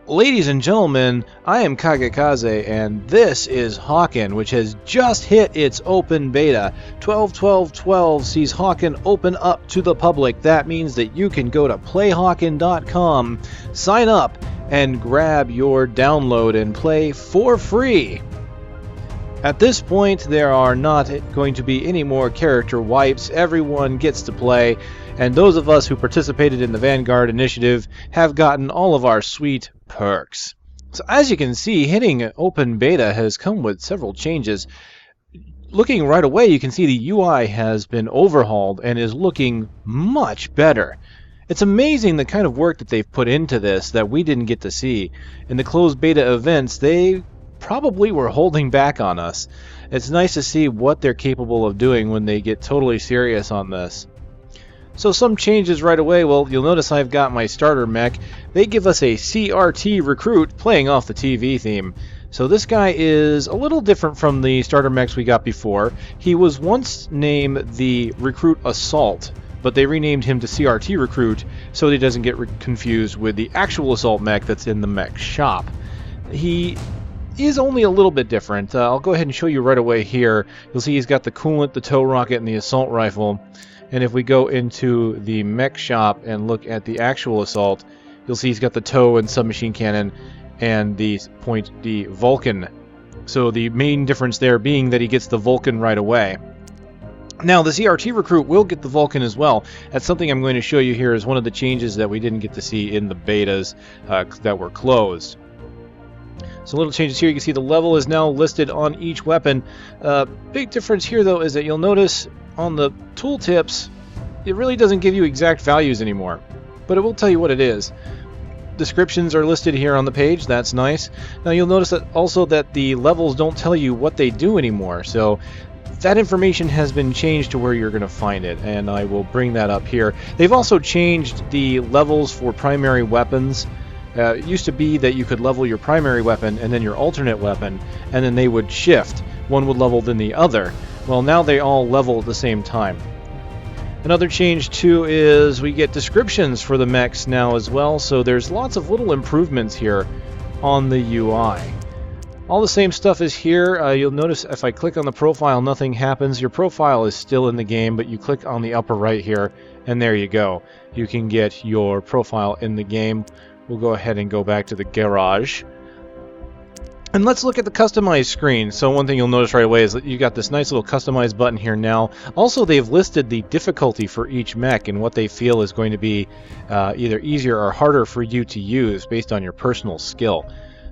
Ladies and gentlemen, I am KageKaze, and this is Hawken, which has just hit its open beta. 12.12.12 sees Hawken open up to the public. That means that you can go to playhawken.com, sign up, and grab your download and play for free. At this point, there are not going to be any more character wipes. Everyone gets to play, and those of us who participated in the Vanguard initiative have gotten all of our sweet perks. So as you can see, hitting open beta has come with several changes. Looking right away, you can see the UI has been overhauled and is looking much better. It's amazing the kind of work that they've put into this that we didn't get to see. In the closed beta events, they probably were holding back on us. It's nice to see what they're capable of doing when they get totally serious on this. So some changes right away. Well, you'll notice I've got my starter mech. They give us a CRT recruit playing off the TV theme. So this guy is a little different from the starter mechs we got before. He was once named the Recruit Assault, but they renamed him to CRT Recruit so that he doesn't get confused with the actual assault mech that's in the mech shop. He is only a little bit different. I'll go ahead and show you right away here. You'll see he's got the coolant, the tow rocket, and the assault rifle. And if we go into the mech shop and look at the actual assault, you'll see he's got the tow and submachine cannon and the point D Vulcan. So the main difference there being that he gets the Vulcan right away. Now the CRT recruit will get the Vulcan as well. That's something I'm going to show you here as one of the changes that we didn't get to see in the betas that were closed. So little changes here. You can see the level is now listed on each weapon. Big difference here though is that you'll notice on the tooltips, it really doesn't give you exact values anymore, but it will tell you what it is. Descriptions are listed here on the page. That's nice. Now you'll notice that also that the levels don't tell you what they do anymore, so that information has been changed to where you're going to find it, and I will bring that up here. They've also changed the levels for primary weapons. It used to be that you could level your primary weapon and then your alternate weapon, and then they would shift. One would level than the other. Well, now they all level at the same time. Another change too is we get descriptions for the mechs now as well, so there's lots of little improvements here on the UI. All the same stuff is here. You'll notice if I click on the profile, nothing happens. Your profile is still in the game, but you click on the upper right here, and there you go. You can get your profile in the game. We'll go ahead and go back to the garage. And let's look at the customize screen. So one thing you'll notice right away is that you got this nice little customize button here now. Also, they've listed the difficulty for each mech and what they feel is going to be either easier or harder for you to use based on your personal skill.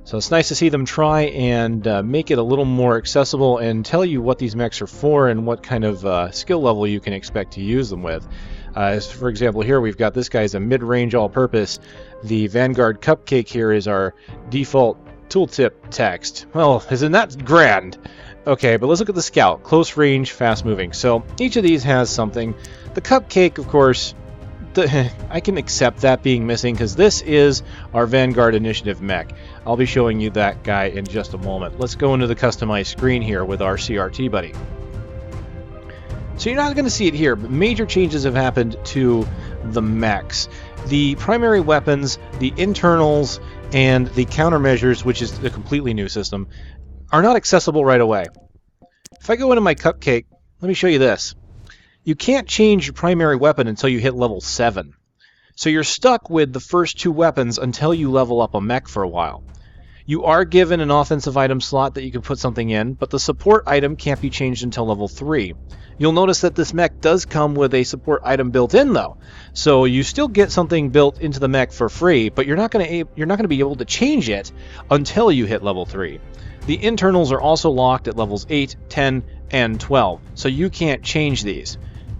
So it's nice to see them try and make it a little more accessible and tell you what these mechs are for and what kind of skill level you can expect to use them with. As for example, here we've got this guy's a mid-range all-purpose. The Vanguard Cupcake here is our default tooltip text. Well, isn't that grand? Okay, but let's look at the Scout. Close range, fast moving. So each of these has something. The Cupcake, of course, I can accept that being missing because this is our Vanguard Initiative mech. I'll be showing you that guy in just a moment. Let's go into the customized screen here with our CRT buddy. So you're not going to see it here, but major changes have happened to the mechs. The primary weapons, the internals, and the countermeasures, which is a completely new system, are not accessible right away. If I go into my Cupcake, let me show you this. You can't change your primary weapon until you hit level 7. So you're stuck with the first two weapons until you level up a mech for a while. You are given an offensive item slot that you can put something in, but the support item can't be changed until level 3. You'll notice that this mech does come with a support item built in though. So you still get something built into the mech for free, but you're not going to be able to change it until you hit level 3. The internals are also locked at levels 8, 10, and 12, so you can't change these.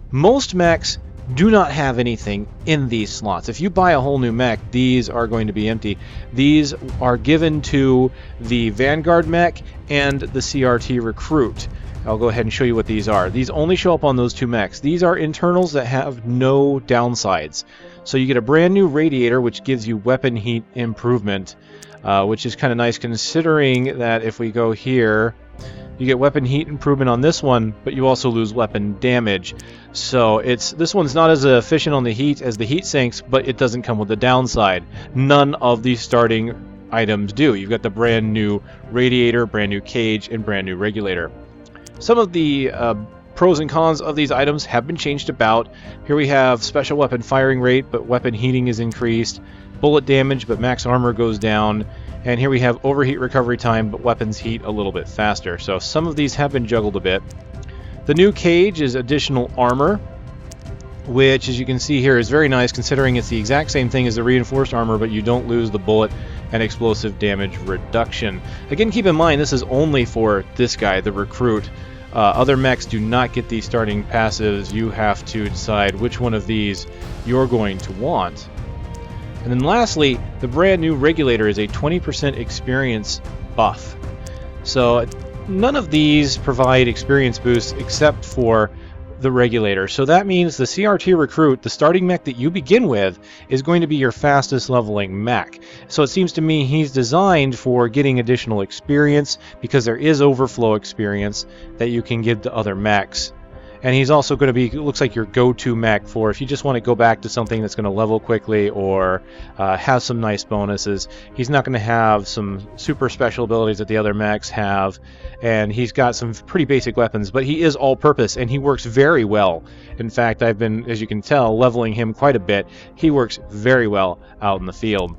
Most mechs do not have anything in these slots. If you buy a whole new mech, these are going to be empty. These are given to the Vanguard mech and the CRT recruit. I'll go ahead and show you what these are. These only show up on those two mechs. These are internals that have no downsides. So you get a brand new radiator, which gives you weapon heat improvement, which is kind of nice considering that if we go here, you get weapon heat improvement on this one, but you also lose weapon damage. So this one's not as efficient on the heat as the heat sinks, but it doesn't come with a downside. None of the starting items do. You've got the brand new radiator, brand new cage, and brand new regulator. Some of the pros and cons of these items have been changed about. Here we have special weapon firing rate, but weapon heating is increased. Bullet damage, but max armor goes down. And here we have overheat recovery time, but weapons heat a little bit faster. So some of these have been juggled a bit. The new cage is additional armor, which, as you can see here, is very nice considering it's the exact same thing as the reinforced armor, but you don't lose the bullet and explosive damage reduction. Again, keep in mind, this is only for this guy, the recruit. Other mechs do not get these starting passives. You have to decide which one of these you're going to want. And then lastly, the brand new regulator is a 20% experience buff. So none of these provide experience boosts except for the regulator. So that means the CRT recruit, the starting mech that you begin with, is going to be your fastest leveling mech. So it seems to me he's designed for getting additional experience because there is overflow experience that you can give to other mechs. And he's also going to be, looks like your go-to mech for if you just want to go back to something that's going to level quickly or have some nice bonuses. He's not going to have some super special abilities that the other mechs have, and he's got some pretty basic weapons, but he is all-purpose, and he works very well. In fact, I've been, as you can tell, leveling him quite a bit. He works very well out in the field.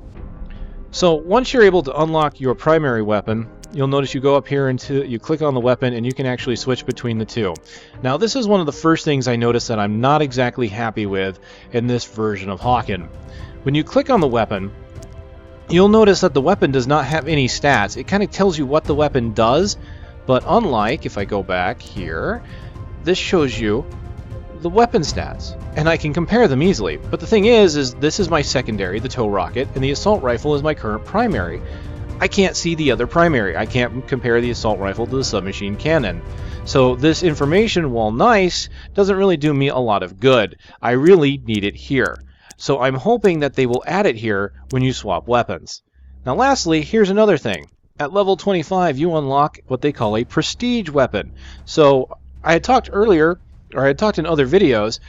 So once you're able to unlock your primary weapon, you'll notice you go up here into, you click on the weapon, and you can actually switch between the two. Now this is one of the first things I noticed that I'm not exactly happy with in this version of Hawken. When you click on the weapon, you'll notice that the weapon does not have any stats. It kind of tells you what the weapon does, but unlike, if I go back here, this shows you the weapon stats, and I can compare them easily. But the thing is this is my secondary, the tow rocket, and the assault rifle is my current primary. I can't see the other primary. I can't compare the assault rifle to the submachine cannon. So this information, while nice, doesn't really do me a lot of good. I really need it here. So I'm hoping that they will add it here when you swap weapons. Now lastly, here's another thing. At level 25, you unlock what they call a prestige weapon. So I had talked earlier, or I had talked in other videos,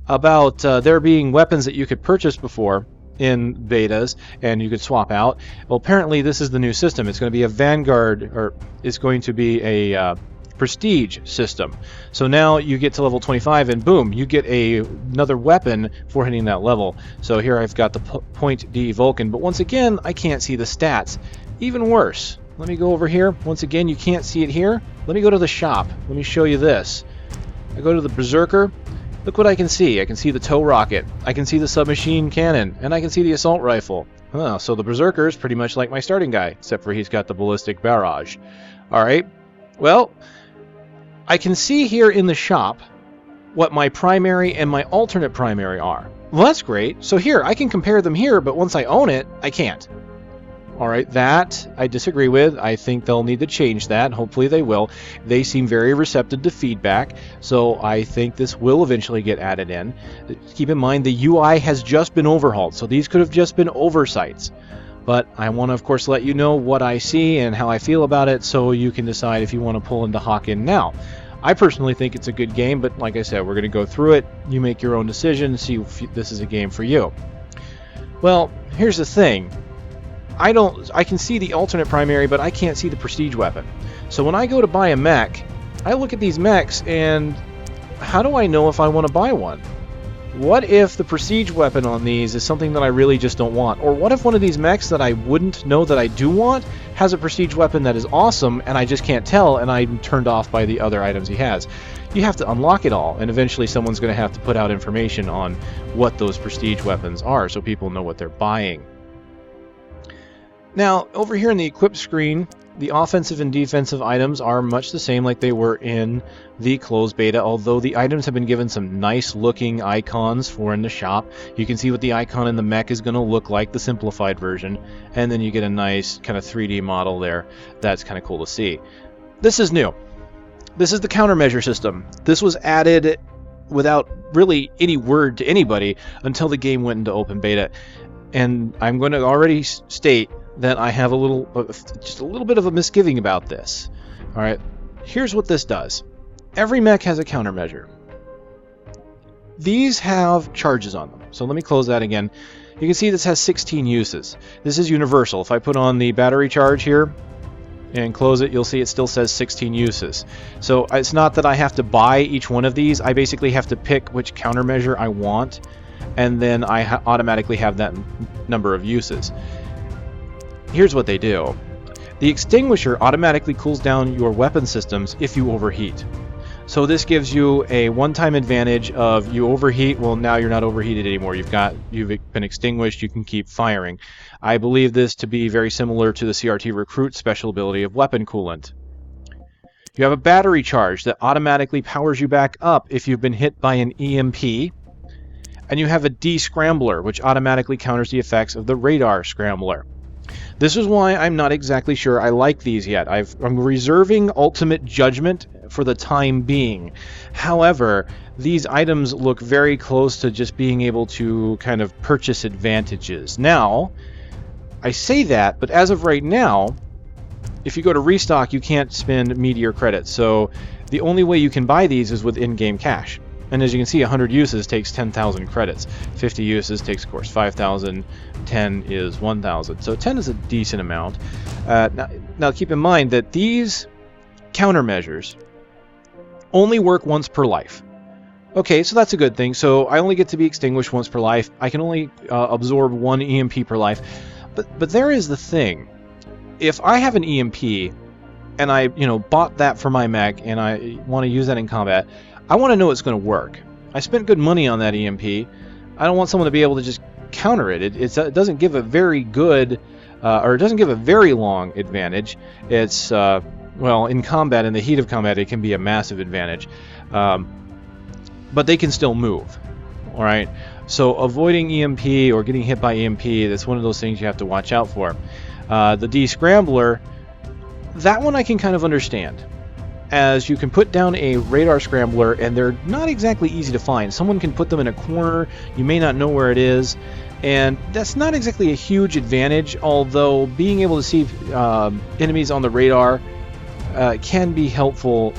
about there being weapons that you could purchase before in betas and you could swap out. Well, apparently this is the new system. It's going to be a Vanguard, or it's going to be a prestige system. So now you get to level 25 and boom, you get another weapon for hitting that level. So here I've got the Point D Vulcan, but once again I can't see the stats. Even worse, let me go over here. Once again, you can't see it here. Let me go to the shop. Let me show you this. I go to the Berserker. Look what I can see. I can see the tow rocket, I can see the submachine cannon, and I can see the assault rifle. Oh, so the Berserker is pretty much like my starting guy, except for he's got the ballistic barrage. Alright, well, I can see here in the shop what my primary and my alternate primary are. Well, that's great. So here, I can compare them here, but once I own it, I can't. Alright, that I disagree with. I think they'll need to change that. Hopefully they will. They seem very receptive to feedback, so I think this will eventually get added in. Keep in mind the UI has just been overhauled, so these could have just been oversights. But I want to, of course, let you know what I see and how I feel about it so you can decide if you want to pull into Hawken now. I personally think it's a good game, but like I said, we're going to go through it. You make your own decision and see if this is a game for you. Well, here's the thing. I can see the alternate primary, but I can't see the prestige weapon. So when I go to buy a mech, I look at these mechs and how do I know if I want to buy one? What if the prestige weapon on these is something that I really just don't want? Or what if one of these mechs that I wouldn't know that I do want has a prestige weapon that is awesome and I just can't tell and I'm turned off by the other items he has? You have to unlock it all, and eventually someone's going to have to put out information on what those prestige weapons are so people know what they're buying. Now, over here in the equip screen, the offensive and defensive items are much the same like they were in the closed beta, although the items have been given some nice looking icons for in the shop. You can see what the icon in the mech is going to look like, the simplified version, and then you get a nice kind of 3D model there. That's kind of cool to see. This is new. This is the countermeasure system. This was added without really any word to anybody until the game went into open beta. And I'm going to already state that I have just a little bit of a misgiving about this. Alright, here's what this does. Every mech has a countermeasure. These have charges on them. So let me close that again. you can see this has 16 uses. This is universal. If I put on the battery charge here and close it, you'll see it still says 16 uses. So it's not that I have to buy each one of these. I basically have to pick which countermeasure I want, and then I automatically have that number of uses. Here's what they do. The extinguisher automatically cools down your weapon systems if you overheat. So this gives you a one-time advantage of you overheat, well, now you're not overheated anymore. You've been extinguished, you can keep firing. I believe this to be very similar to the CRT Recruit special ability of weapon coolant. You have a battery charge that automatically powers you back up if you've been hit by an EMP. And you have a D-Scrambler, which automatically counters the effects of the radar scrambler. This is why I'm not exactly sure I like these yet. I'm reserving ultimate judgment for the time being. However, these items look very close to just being able to kind of purchase advantages. Now, I say that, but as of right now, if you go to restock, you can't spend Meteor credits. So the only way you can buy these is with in-game cash. And as you can see, 100 uses takes 10,000 credits. 50 uses takes, of course, 5,000. 10 is 1,000. So 10 is a decent amount. Now keep in mind that these countermeasures only work once per life. Okay, so that's a good thing. So I only get to be extinguished once per life. I can only absorb one EMP per life. But there is the thing. If I have an EMP and I bought that for my mech and I want to use that in combat, I want to know it's going to work. I spent good money on that EMP. I don't want someone to be able to just counter it. It doesn't give a very good, or it doesn't give a very long advantage. It's, well, in combat, in the heat of combat, it can be a massive advantage. But they can still move. All right? So avoiding EMP or getting hit by EMP, that's one of those things you have to watch out for. The D-Scrambler, that one I can kind of understand, as you can put down a radar scrambler and they're not exactly easy to find. Someone can put them in a corner, you may not know where it is, and that's not exactly a huge advantage, although being able to see enemies on the radar can be helpful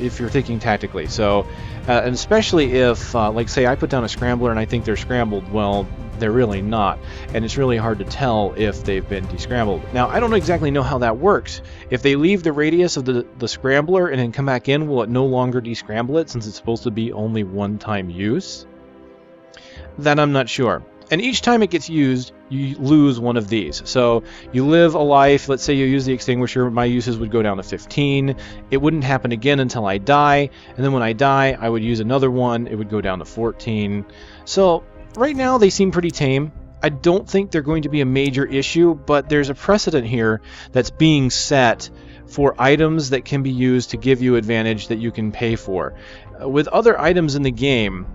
if you're thinking tactically. So, and especially if, like say I put down a scrambler and I think they're scrambled, well, they're really not, and it's really hard to tell if they've been descrambled. Now, I don't exactly know how that works. If they leave the radius of the scrambler and then come back in, will it no longer descramble it since it's supposed to be only one-time use? That I'm not sure. And each time it gets used, you lose one of these. So you live a life, let's say you use the extinguisher, my uses would go down to 15. It wouldn't happen again until I die, and then when I die, I would use another one, it would go down to 14. So right now, they seem pretty tame. I don't think they're going to be a major issue, but there's a precedent here that's being set for items that can be used to give you advantage that you can pay for. With other items in the game,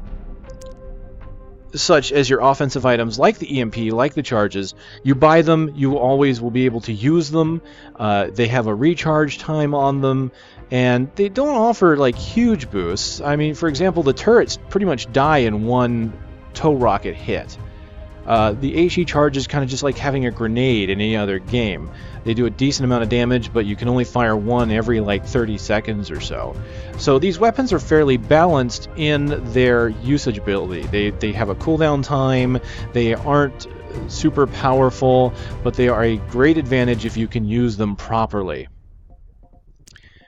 such as your offensive items like the EMP, like the charges, you buy them, you always will be able to use them. They have a recharge time on them, and they don't offer like huge boosts. I mean, for example, the turrets pretty much die in one tow rocket hit. The HE charge is kind of just like having a grenade in any other game. They do a decent amount of damage, but you can only fire one every like 30 seconds or so. So these weapons are fairly balanced in their usage ability. They have a cooldown time, they aren't super powerful, but they are a great advantage if you can use them properly.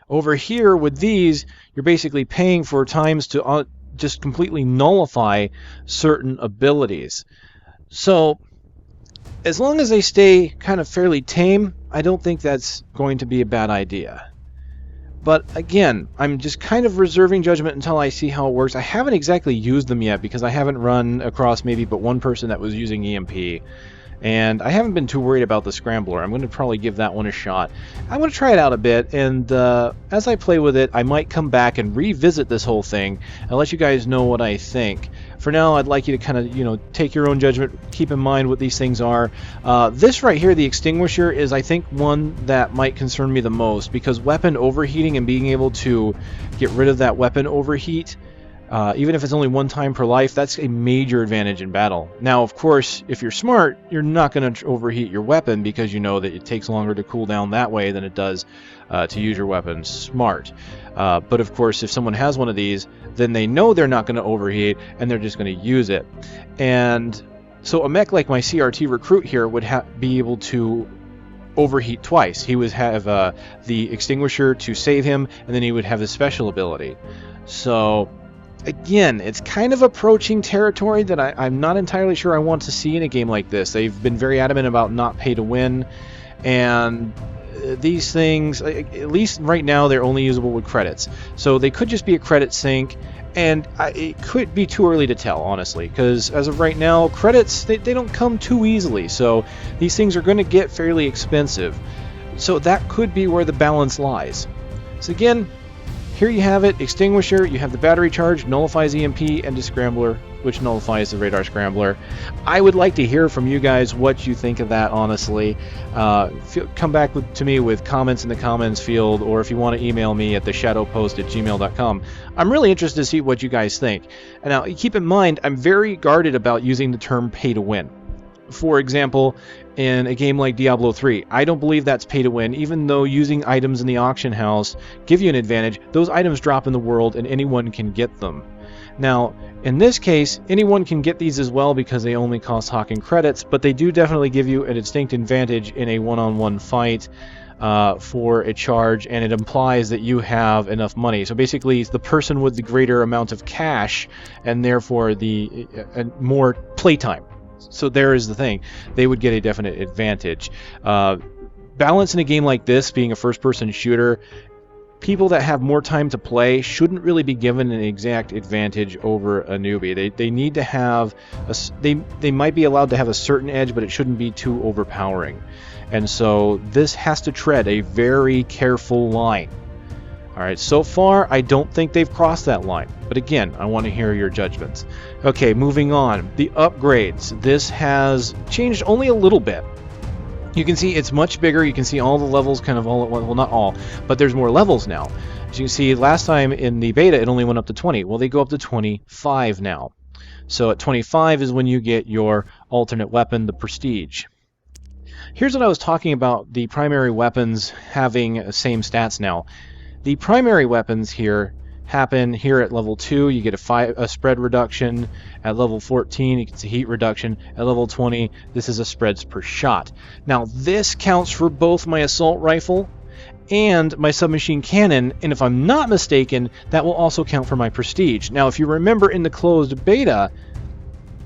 Over here with these, you're basically paying for times to just completely nullify certain abilities. So as long as they stay kind of fairly tame, I don't think that's going to be a bad idea. But again, I'm just kind of reserving judgment until I see how it works. I haven't exactly used them yet because I haven't run across maybe but one person that was using EMP. And I haven't been too worried about the Scrambler. I'm going to probably give that one a shot. I'm going to try it out a bit, and as I play with it, I might come back and revisit this whole thing and let you guys know what I think. For now, I'd like you to kind of, take your own judgment, keep in mind what these things are. This right here, the Extinguisher, is I think one that might concern me the most, because weapon overheating and being able to get rid of that weapon overheat, even if it's only one time per life, that's a major advantage in battle. Now, of course, if you're smart, you're not going to overheat your weapon because you know that it takes longer to cool down that way than it does to use your weapon smart. But of course, if someone has one of these, then they know they're not going to overheat and they're just going to use it. And So a mech like my CRT recruit here would be able to overheat twice. He would have the extinguisher to save him, and then he would have his special ability. So again, it's kind of approaching territory that I'm not entirely sure I want to see in a game like this. They've been very adamant about not pay to win, and these things, at least right now, they're only usable with credits. So they could just be a credit sink, and it could be too early to tell, honestly, because as of right now, credits, they don't come too easily, so these things are going to get fairly expensive. So that could be where the balance lies. So again, here you have it, extinguisher, you have the battery charge, nullifies EMP, and the scrambler, which nullifies the radar scrambler. I would like to hear from you guys what you think of that, honestly. Come back to me with comments in the comments field, or if you want to email me at theshadowpost@gmail.com. I'm really interested to see what you guys think. And now, keep in mind, I'm very guarded about using the term pay to win. For example, in a game like Diablo 3, I don't believe that's pay to win, even though using items in the auction house give you an advantage. Those items drop in the world and anyone can get them. Now, in this case, anyone can get these as well because they only cost Hawken credits, but they do definitely give you a distinct advantage in a one-on-one fight for a charge, and it implies that you have enough money. So basically, it's the person with the greater amount of cash, and therefore the more playtime. So there is the thing. They would get a definite advantage. Balance in a game like this, being a first-person shooter, people that have more time to play shouldn't really be given an exact advantage over a newbie. They need to have they might be allowed to have a certain edge, but it shouldn't be too overpowering. And so this has to tread a very careful line. Alright, so far I don't think they've crossed that line, but again, I want to hear your judgments. Okay, moving on. The upgrades. This has changed only a little bit. You can see it's much bigger. You can see all the levels kind of all at once. Well, not all, but there's more levels now. As you can see, last time in the beta, it only went up to 20. Well, they go up to 25 now. So at 25 is when you get your alternate weapon, the Prestige. Here's what I was talking about, the primary weapons having the same stats now. The primary weapons here happen here at level 2. You get a spread reduction. At level 14, you get a heat reduction. At level 20, this is a spreads per shot. Now, this counts for both my assault rifle and my submachine cannon, and if I'm not mistaken, that will also count for my Prestige. Now, if you remember in the closed beta,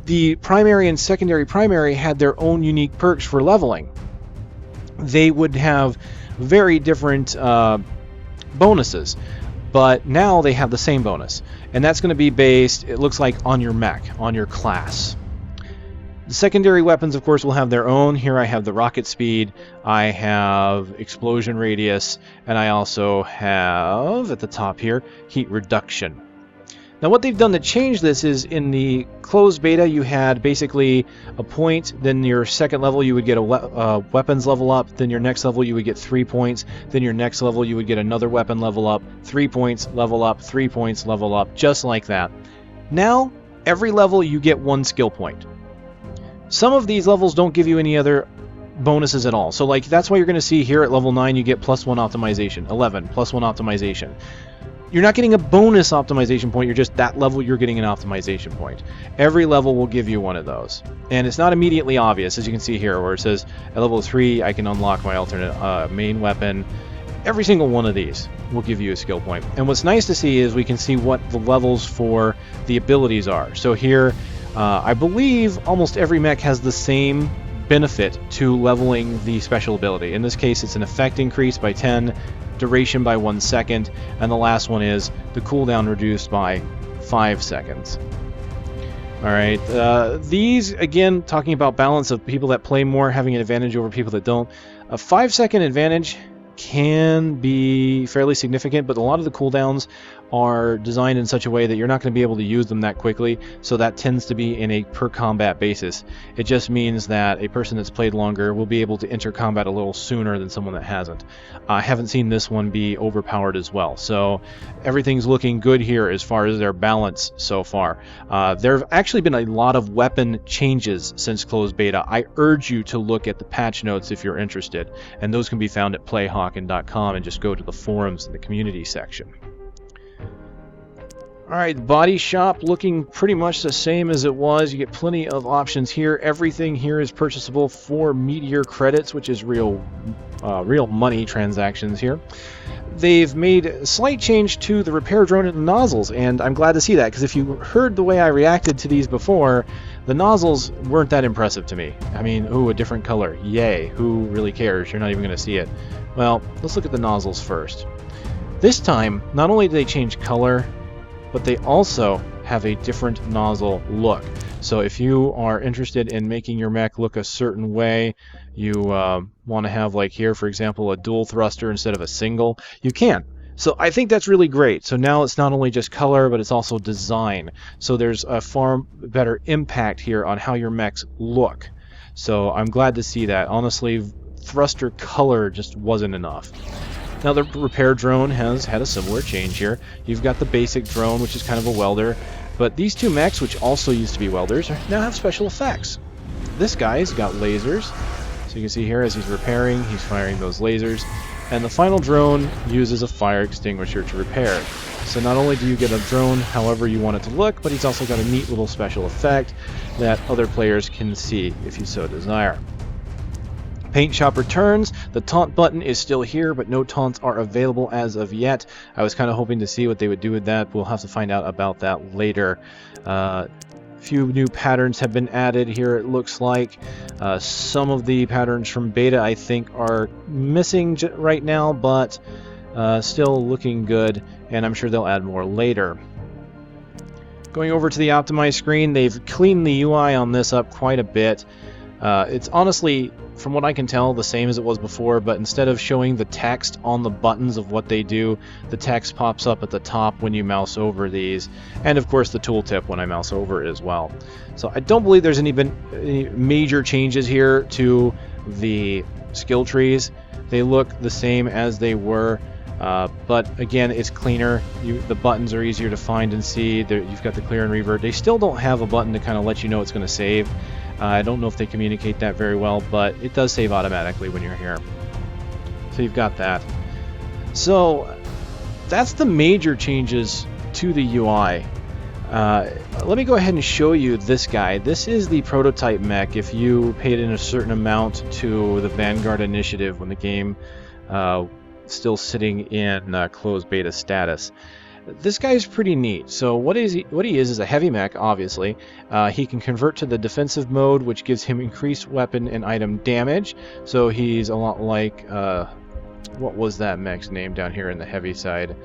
the primary and secondary primary had their own unique perks for leveling. They would have very different bonuses, but now they have the same bonus, and that's going to be based, it looks like, on your mech, on your class. The secondary weapons, of course, will have their own. Here I have the rocket speed, I have explosion radius, and I also have, at the top here, heat reduction. Now what they've done to change this is in the closed beta you had basically a point, then your second level you would get a weapons level up, then your next level you would get 3 points, then your next level you would get another weapon level up, 3 points, level up, 3 points, level up, just like that. Now, every level you get 1 skill point. Some of these levels don't give you any other bonuses at all. So like that's why you're going to see here at level 9 you get +1 optimization, 11, +1 optimization. You're not getting a bonus optimization point, you're just that level you're getting an optimization point. Every level will give you one of those. And it's not immediately obvious, as you can see here, where it says at level 3 I can unlock my alternate main weapon. Every single one of these will give you a skill point. And what's nice to see is we can see what the levels for the abilities are. So here, I believe almost every mech has the same benefit to leveling the special ability. In this case, it's an effect increase by 10, duration by 1 second, and the last one is the cooldown reduced by 5 seconds. Alright, these, again, talking about balance of people that play more having an advantage over people that don't. A 5-second advantage can be fairly significant, but a lot of the cooldowns are designed in such a way that you're not going to be able to use them that quickly, so that tends to be in a per combat basis. It just means that a person that's played longer will be able to enter combat a little sooner than someone that hasn't. I haven't seen this one be overpowered as well, so everything's looking good here as far as their balance so far. There have actually been a lot of weapon changes since closed beta. I urge you to look at the patch notes if you're interested, and those can be found at playhawken.com, and just go to the forums in the community section. Alright, body shop looking pretty much the same as it was. You get plenty of options here. Everything here is purchasable for Meteor credits, which is real money transactions here. They've made a slight change to the repair drone and the nozzles, and I'm glad to see that, because if you heard the way I reacted to these before, the nozzles weren't that impressive to me. I mean, ooh, a different color. Yay, who really cares? You're not even going to see it. Well, let's look at the nozzles first. This time, not only do they change color, but they also have a different nozzle look. So if you are interested in making your mech look a certain way, you want to have, like here, for example, a dual thruster instead of a single, you can. So I think that's really great. So now it's not only just color, but it's also design. So there's a far better impact here on how your mechs look. So I'm glad to see that. Honestly, thruster color just wasn't enough. Now the repair drone has had a similar change here. You've got the basic drone, which is kind of a welder, but these two mechs, which also used to be welders, now have special effects. This guy's got lasers, so you can see here as he's repairing, he's firing those lasers, and the final drone uses a fire extinguisher to repair. So not only do you get a drone however you want it to look, but he's also got a neat little special effect that other players can see if you so desire. Paint shop returns. The taunt button is still here, but no taunts are available as of yet. I was kind of hoping to see what they would do with that. We'll have to find out about that later. Few new patterns have been added here, it looks like. Some of the patterns from beta, I think, are missing right now, but still looking good, and I'm sure they'll add more later. Going over to the optimized screen, they've cleaned the UI on this up quite a bit. It's honestly, from what I can tell, the same as it was before, but instead of showing the text on the buttons of what they do, the text pops up at the top when you mouse over these, and of course the tooltip when I mouse over it as well. So I don't believe there's any major changes here to the skill trees. They look the same as they were, but again, it's cleaner. The buttons are easier to find and see. You've got the clear and revert. They still don't have a button to kind of let you know it's going to save. I don't know if they communicate that very well, but it does save automatically when you're here. So you've got that. So that's the major changes to the UI. Let me go ahead and show you this guy. This is the prototype mech if you paid in a certain amount to the Vanguard initiative when the game still sitting in closed beta status. This guy is pretty neat. So what he is a heavy mech, obviously. He can convert to the defensive mode, which gives him increased weapon and item damage. So he's a lot like, what was that mech's name down here in the heavy side?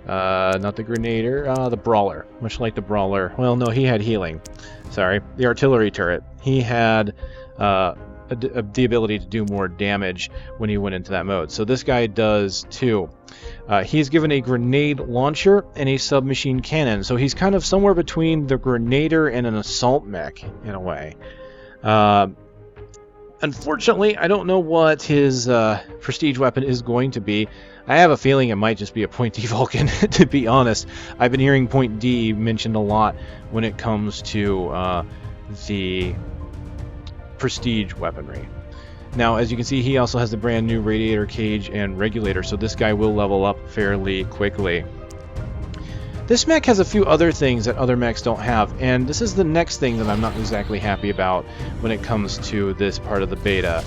Not the Grenadier, the Brawler. Much like the Brawler. Well, no, he had healing. Sorry, the artillery turret. He had the ability to do more damage when he went into that mode. So this guy does too. He's given a grenade launcher and a submachine cannon, so he's kind of somewhere between the Grenadier and an assault mech in a way. Unfortunately, I don't know what his prestige weapon is going to be. I have a feeling it might just be a point D Vulcan, to be honest. I've been hearing point D mentioned a lot when it comes to the prestige weaponry. Now, as you can see, he also has the brand new radiator cage and regulator, so this guy will level up fairly quickly. This mech has a few other things that other mechs don't have, and this is the next thing that I'm not exactly happy about when it comes to this part of the beta.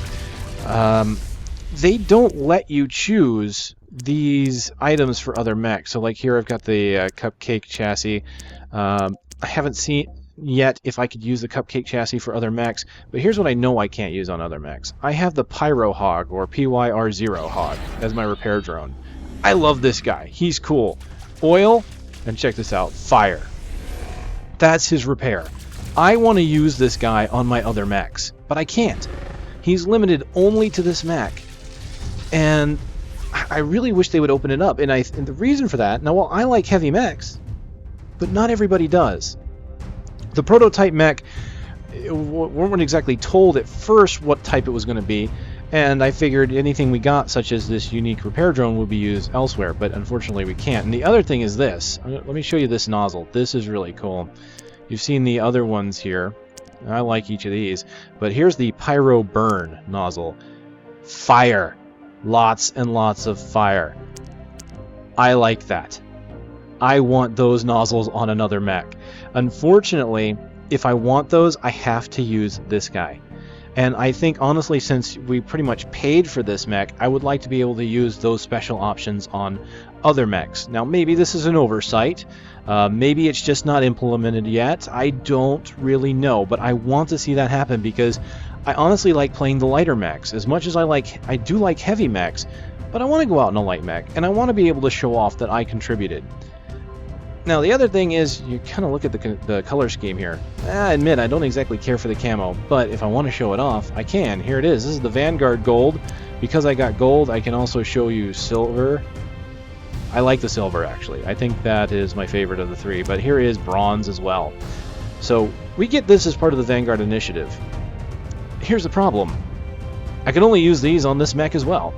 They don't let you choose these items for other mechs. So like here I've got the cupcake chassis. I haven't seen yet if I could use the cupcake chassis for other mechs, but here's what I know I can't use on other mechs. I have the Pyro Hog, or PYR0 Hog, as my repair drone. I love this guy. He's cool. Oil, and check this out, fire. That's his repair. I want to use this guy on my other mechs, but I can't. He's limited only to this mech. And I really wish they would open it up. And the reason for that, now, well, I like heavy mechs, but not everybody does. The prototype mech, we weren't exactly told at first what type it was going to be, and I figured anything we got, such as this unique repair drone, would be used elsewhere, but unfortunately we can't. And the other thing is this. Let me show you this nozzle. This is really cool. You've seen the other ones here. I like each of these, but here's the Pyro Burn nozzle. Fire. Lots and lots of fire. I like that. I want those nozzles on another mech. Unfortunately, if I want those, I have to use this guy. And I think, honestly, since we pretty much paid for this mech, I would like to be able to use those special options on other mechs. Now, maybe this is an oversight. Maybe it's just not implemented yet. I don't really know, but I want to see that happen because I honestly like playing the lighter mechs. As much as I do like heavy mechs, but I want to go out in a light mech, and I want to be able to show off that I contributed. Now, the other thing is, you kind of look at the color scheme here. I admit, I don't exactly care for the camo, but if I want to show it off, I can. Here it is. This is the Vanguard gold. Because I got gold, I can also show you silver. I like the silver, actually. I think that is my favorite of the three, but here is bronze as well. So, we get this as part of the Vanguard initiative. Here's the problem. I can only use these on this mech as well.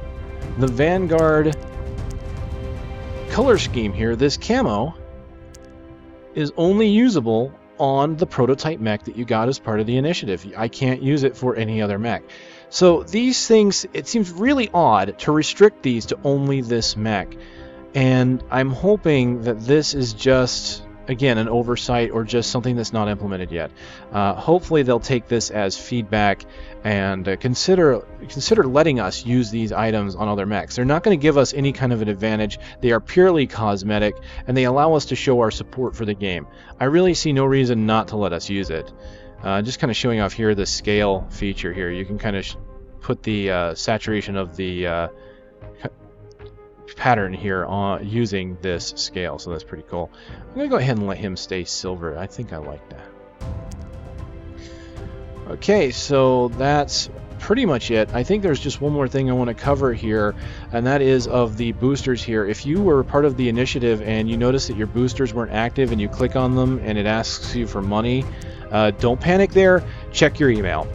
The Vanguard color scheme here, this camo, is only usable on the prototype mech that you got as part of the initiative. I can't use it for any other mech. So these things, it seems really odd to restrict these to only this mech. And I'm hoping that this is just, again, an oversight or just something that's not implemented yet. Hopefully they'll take this as feedback and consider letting us use these items on other mechs. They're not going to give us any kind of an advantage. They are purely cosmetic, and they allow us to show our support for the game. I really see no reason not to let us use it. Just kind of showing off here the scale feature here. You can kind of put the saturation of the pattern here on using this scale, so that's pretty cool. I'm going to go ahead and let him stay silver. I think I like that. Okay, so that's pretty much it. I think there's just one more thing I want to cover here, and that is of the boosters here. If you were part of the initiative and you notice that your boosters weren't active and you click on them and it asks you for money, don't panic there. Check your email.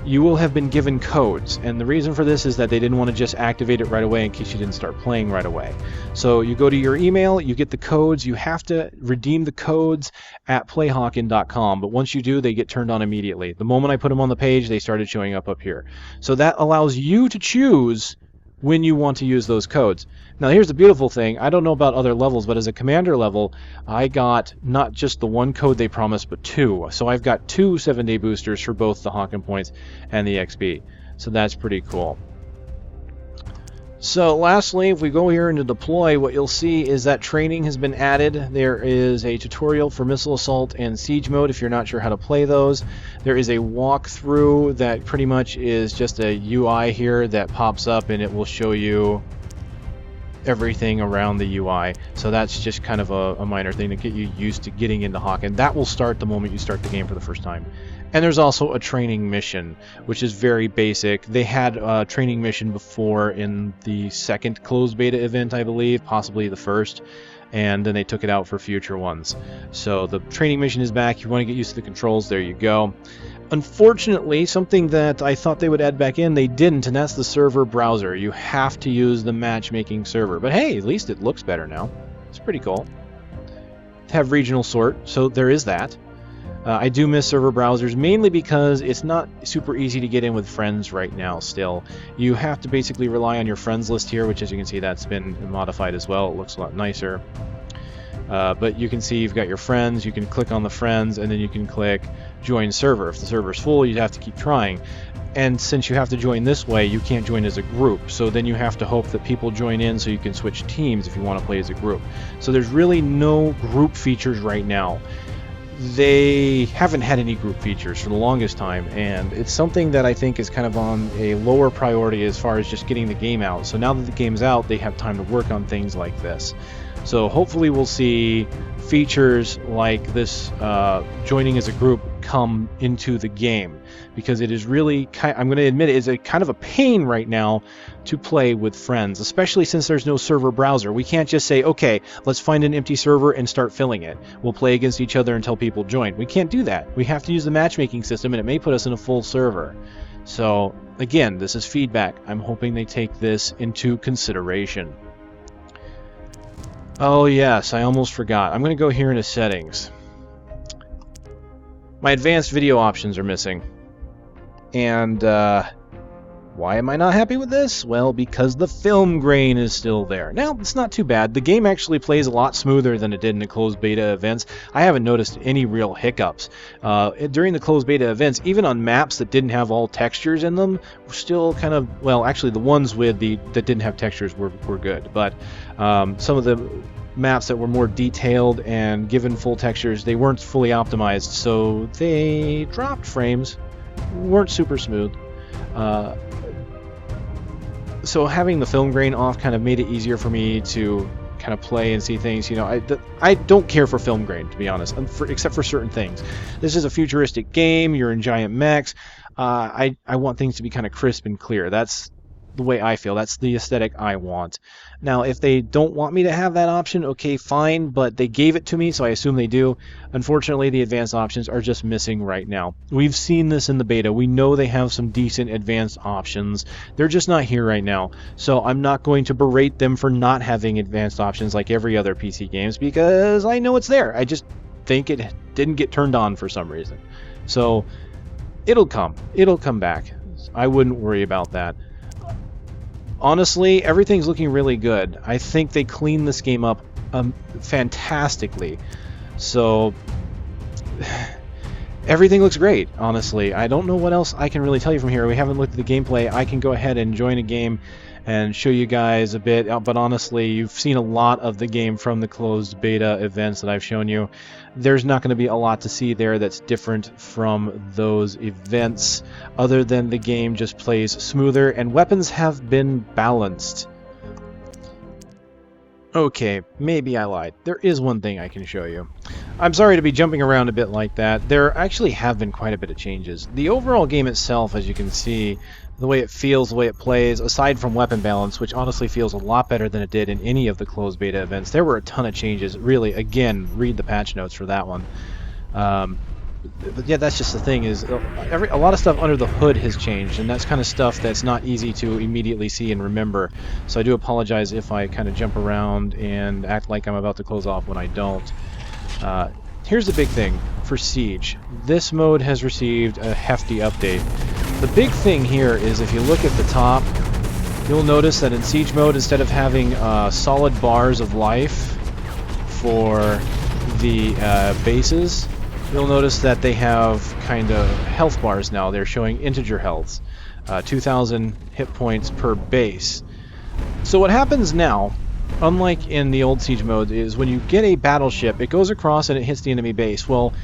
You will have been given codes, and the reason for this is that they didn't want to just activate it right away in case you didn't start playing right away. So you go to your email, you get the codes, you have to redeem the codes at playhawken.com, but once you do, they get turned on immediately. The moment I put them on the page, they started showing up here. So that allows you to choose when you want to use those codes. Now here's the beautiful thing. I don't know about other levels, but as a commander level, I got not just the one code they promised, but two. So I've got 2 7-day boosters for both the Hawken points and the XP. So that's pretty cool. So lastly, if we go here into deploy, what you'll see is that training has been added. There is a tutorial for missile assault and siege mode if you're not sure how to play those. There is a walkthrough that pretty much is just a UI here that pops up and it will show you everything around the UI. So that's just kind of a minor thing to get you used to getting into Hawken. That will start the moment you start the game for the first time. And there's also a training mission, which is very basic. They had a training mission before in the second closed beta event, I believe, possibly the first, and then they took it out for future ones. So the training mission is back. You want to get used to the controls, there you go. Unfortunately, something that I thought they would add back in, they didn't, and that's the server browser. You have to use the matchmaking server. But hey, at least it looks better now. It's pretty cool. Have regional sort, so there is that. I do miss server browsers, mainly because it's not super easy to get in with friends right now still. You have to basically rely on your friends list here, which as you can see, that's been modified as well. It looks a lot nicer. But you can see you've got your friends, you can click on the friends, and then you can click join server. If the server's full, you'd have to keep trying. And since you have to join this way, you can't join as a group. So then you have to hope that people join in so you can switch teams if you want to play as a group. So there's really no group features right now. They haven't had any group features for the longest time, and it's something that I think is kind of on a lower priority as far as just getting the game out. So now that the game's out, they have time to work on things like this. So hopefully we'll see features like this joining as a group come into the game, because it is really, I'm going to admit it, is a kind of a pain right now to play with friends, especially since there's no server browser. We can't just say, okay, let's find an empty server and start filling it. We'll play against each other until people join. We can't do that. We have to use the matchmaking system, and it may put us in a full server. So again, this is feedback. I'm hoping they take this into consideration. Oh yes, I almost forgot. I'm going to go here into settings. My advanced video options are missing. And Why am I not happy with this? Well, because the film grain is still there. Now, it's not too bad. The game actually plays a lot smoother than it did in the closed beta events. I haven't noticed any real hiccups. During the closed beta events, even on maps that didn't have all textures in them, were still kind of, well, actually the ones with that didn't have textures were good. But some of the maps that were more detailed and given full textures, they weren't fully optimized, so they dropped frames, weren't super smooth. So having the film grain off kind of made it easier for me to kind of play and see things. You know, I don't care for film grain, to be honest, except for certain things. This is a futuristic game. You're in giant mechs. I want things to be kind of crisp and clear. That's the way I feel. That's the aesthetic I want. Now, if they don't want me to have that option, okay, fine, but they gave it to me, so I assume they do. Unfortunately, the advanced options are just missing right now. We've seen this in the beta. We know they have some decent advanced options. They're just not here right now. So I'm not going to berate them for not having advanced options like every other PC games, because I know it's there. I just think it didn't get turned on for some reason. So it'll come. It'll come back. I wouldn't worry about that. Honestly, everything's looking really good. I think they cleaned this game up fantastically. So everything looks great, honestly. I don't know what else I can really tell you from here. We haven't looked at the gameplay. I can go ahead and join a game and show you guys a bit, but honestly, you've seen a lot of the game from the closed beta events that I've shown you. There's not going to be a lot to see there that's different from those events, other than the game just plays smoother and weapons have been balanced. Okay, maybe I lied. There is one thing I can show you. I'm sorry to be jumping around a bit like that. There actually have been quite a bit of changes. The overall game itself, as you can see, the way it feels, the way it plays, aside from weapon balance, which honestly feels a lot better than it did in any of the closed beta events. There were a ton of changes. Really, again, read the patch notes for that one. But yeah, that's just the thing, is a lot of stuff under the hood has changed, and that's kind of stuff that's not easy to immediately see and remember. So I do apologize if I kind of jump around and act like I'm about to close off when I don't. Here's the big thing for Siege. This mode has received a hefty update. The big thing here is, if you look at the top, you'll notice that in Siege mode, instead of having solid bars of life for the bases, you'll notice that they have kind of health bars now. They're showing integer healths, 2,000 hit points per base. So what happens now, unlike in the old Siege mode, is when you get a battleship, it goes across and it hits the enemy base. Well,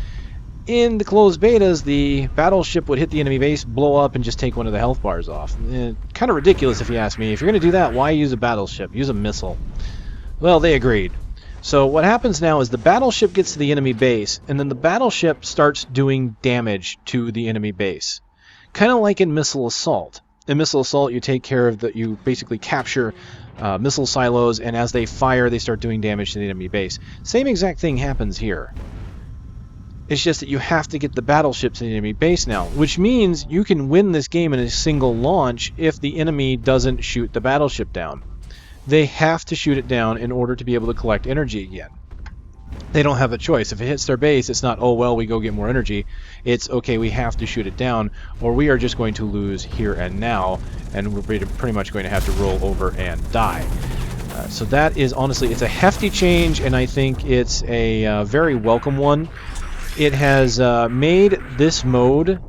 in the closed betas, the battleship would hit the enemy base, blow up, and just take one of the health bars off. Kind of ridiculous if you ask me. If you're going to do that, why use a battleship? Use a missile. Well, they agreed. So what happens now is the battleship gets to the enemy base, and then the battleship starts doing damage to the enemy base. Kind of like in Missile Assault. In Missile Assault, you take care of you basically capture missile silos, and as they fire, they start doing damage to the enemy base. Same exact thing happens here. It's just that you have to get the battleship to the enemy base now, which means you can win this game in a single launch if the enemy doesn't shoot the battleship down. They have to shoot it down in order to be able to collect energy again. They don't have a choice. If it hits their base, it's not, oh, well, we go get more energy. It's, okay, we have to shoot it down, or we are just going to lose here and now, and we're pretty much going to have to roll over and die. So that is, honestly, it's a hefty change, and I think it's a very welcome one. It has made this mode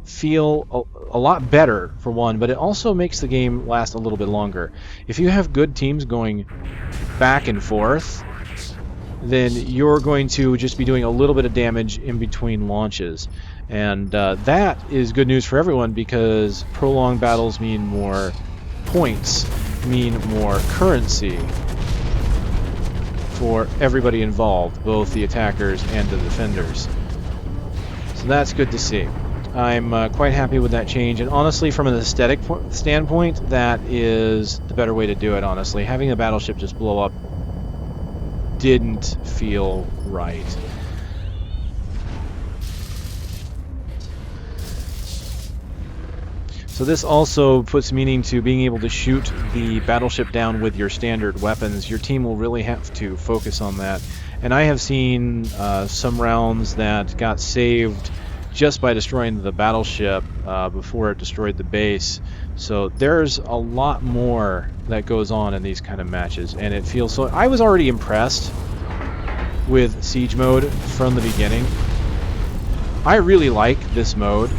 feel a lot better, for one, but it also makes the game last a little bit longer. If you have good teams going back and forth, then you're going to just be doing a little bit of damage in between launches. And that is good news for everyone, because prolonged battles mean more points, mean more currency for everybody involved, both the attackers and the defenders. So that's good to see. I'm quite happy with that change, and honestly, from an aesthetic standpoint, that is the better way to do it, honestly. Having a battleship just blow up didn't feel right. So this also puts meaning to being able to shoot the battleship down with your standard weapons. Your team will really have to focus on that. And I have seen some rounds that got saved just by destroying the battleship before it destroyed the base. So there's a lot more that goes on in these kind of matches, and it feels so. I was already impressed with Siege mode from the beginning. I really like this mode.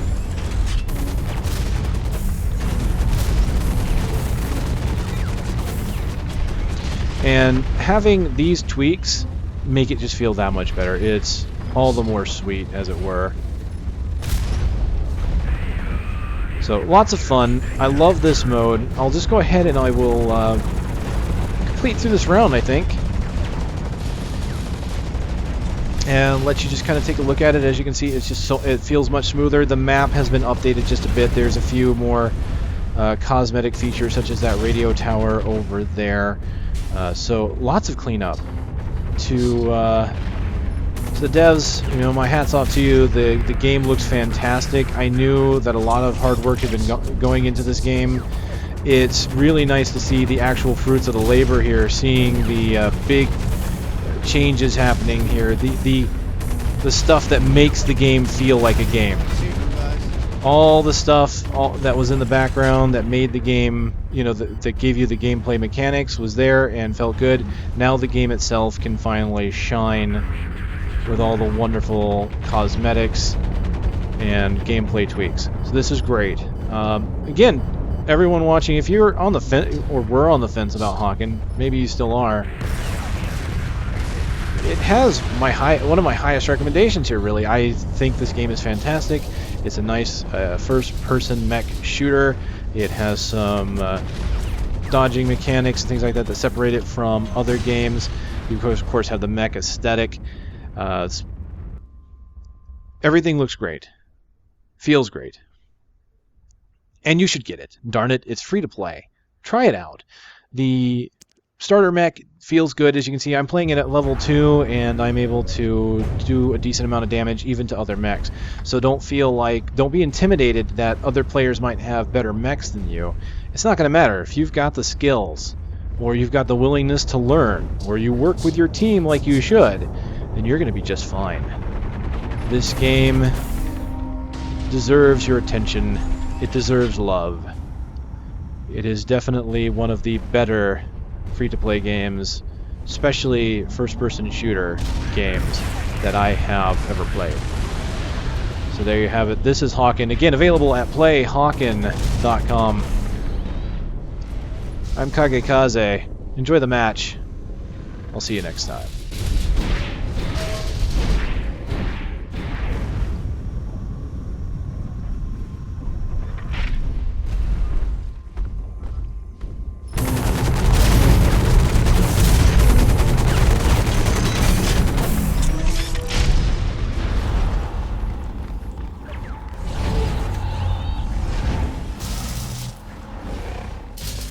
And having these tweaks make it just feel that much better. It's all the more sweet, as it were. So lots of fun. I love this mode. I'll just go ahead and I will complete through this round, I think, and let you just kind of take a look at it. As you can see, it's just it feels much smoother. The map has been updated just a bit. There's a few more cosmetic features, such as that radio tower over there. So lots of cleanup. To the devs, you know, my hat's off to you. The game looks fantastic. I knew that a lot of hard work had been going into this game. It's really nice to see the actual fruits of the labor here, seeing the big changes happening here, the stuff that makes the game feel like a game. All the stuff that was in the background that made the game, you know, that gave you the gameplay mechanics was there and felt good. Now the game itself can finally shine with all the wonderful cosmetics and gameplay tweaks. So this is great. Again, everyone watching, if you're on the fence, or were on the fence about Hawken, maybe you still are, it has one of my highest recommendations here, really. I think this game is fantastic. It's a nice first-person mech shooter. It has some dodging mechanics and things like that that separate it from other games. You, of course, have the mech aesthetic. Everything looks great. Feels great. And you should get it. Darn it, it's free to play. Try it out. The starter mech feels good. As you can see, I'm playing it at level 2, and I'm able to do a decent amount of damage even to other mechs. So don't be intimidated that other players might have better mechs than you. It's not going to matter. If you've got the skills, or you've got the willingness to learn, or you work with your team like you should, then you're going to be just fine. This game deserves your attention. It deserves love. It is definitely one of the better free-to-play games, especially first-person shooter games, that I have ever played. So there you have it. This is Hawken. Again, available at playhawken.com. I'm KageKaze. Enjoy the match. I'll see you next time.